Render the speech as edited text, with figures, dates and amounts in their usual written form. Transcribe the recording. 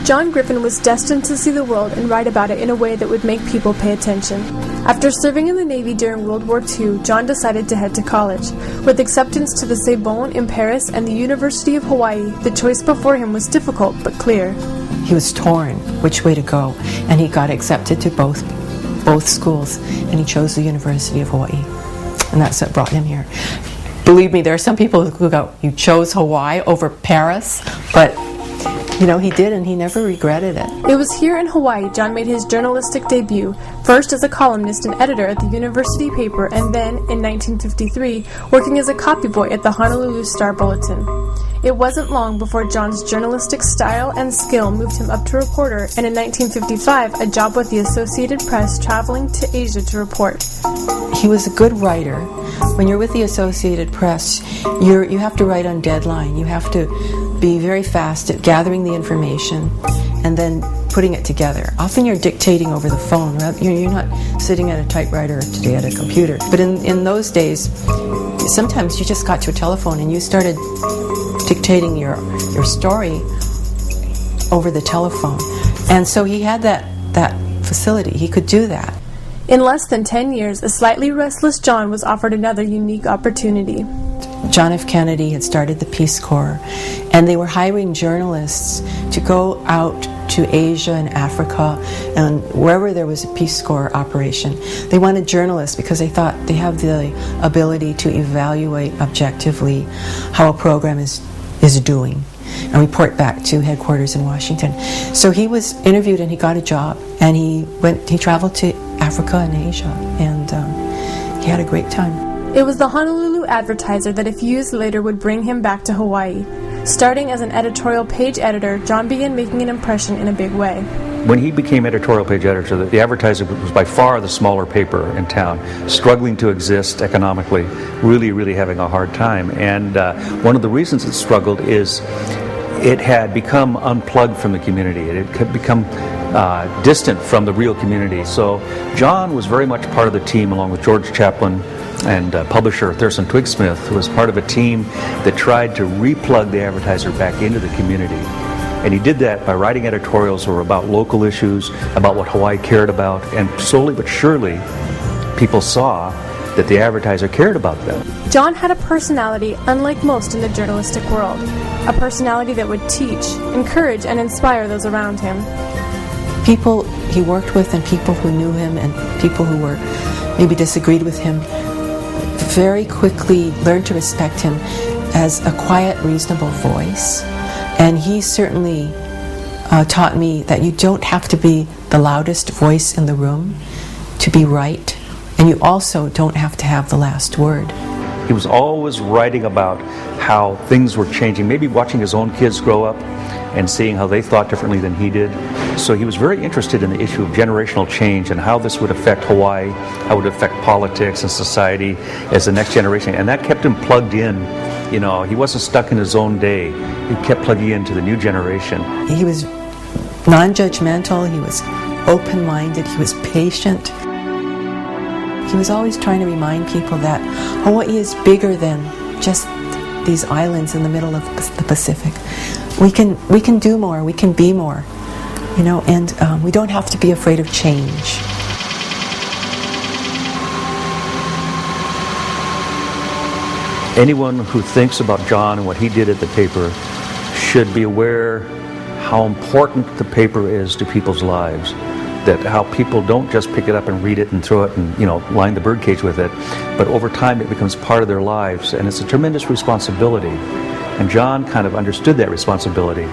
John Griffin was destined to see the world and write about it in a way that would make people pay attention. After serving in the Navy during World War II, John decided to head to college. With acceptance to the Sorbonne in Paris and the University of Hawaii, the choice before him was difficult but clear. He was torn which way to go, and he got accepted to both schools, and he chose the University of Hawaii, and that's what brought him here. Believe me, there are some people who go, "You chose Hawaii over Paris," but you know, he did, and he never regretted it. It was here in Hawaii John made his journalistic debut, first as a columnist and editor at the university paper, and then, in 1953, working as a copyboy at the Honolulu Star-Bulletin. It wasn't long before John's journalistic style and skill moved him up to reporter, and in 1955, a job with the Associated Press traveling to Asia to report. He was a good writer. When you're with the Associated Press, you have to write on deadline. You have to be very fast at gathering the information and then putting it together. Often you're dictating over the phone. You're not sitting at a typewriter today at a computer. But in those days, sometimes you just got to a telephone and you started dictating your story over the telephone. And so he had that facility. He could do that. In less than 10 years, a slightly restless John was offered another unique opportunity. John F. Kennedy had started the Peace Corps, and they were hiring journalists to go out to Asia and Africa and wherever there was a Peace Corps operation. They wanted journalists because they thought they have the ability to evaluate objectively how a program is doing and report back to headquarters in Washington. So he was interviewed and he got a job, and he traveled to Africa and Asia, and he had a great time. It was the Honolulu Advertiser that a few years later would bring him back to Hawaii. Starting as an editorial page editor, John began making an impression in a big way. When he became editorial page editor, the Advertiser was by far the smaller paper in town, struggling to exist economically, really having a hard time. And one of the reasons it struggled is it had become unplugged from the community. It had become distant from the real community. So John was very much part of the team, along with George Chaplin and publisher Thurston Twigsmith, who was part of a team that tried to replug the Advertiser back into the community. And he did that by writing editorials that were about local issues, about what Hawaii cared about, and slowly but surely people saw that the Advertiser cared about them. John had a personality unlike most in the journalistic world, a personality that would teach, encourage, and inspire those around him. People he worked with and people who knew him and people who were maybe disagreed with him very quickly learned to respect him as a quiet, reasonable voice. And he certainly taught me that you don't have to be the loudest voice in the room to be right, and you also don't have to have the last word. He was always writing about how things were changing, maybe watching his own kids grow up and seeing how they thought differently than he did. So he was very interested in the issue of generational change and how this would affect Hawaii, how it would affect politics and society as the next generation. And that kept him plugged in. You know, he wasn't stuck in his own day. He kept plugging into the new generation. He was non-judgmental, he was open-minded, he was patient. He was always trying to remind people that Hawaii is bigger than just these islands in the middle of the Pacific. We can do more, we can be more, you know, and we don't have to be afraid of change. Anyone who thinks about John and what he did at the paper should be aware how important the paper is to people's lives. That how people don't just pick it up and read it and throw it and, you know, line the birdcage with it, but over time it becomes part of their lives, and it's a tremendous responsibility. And John kind of understood that responsibility.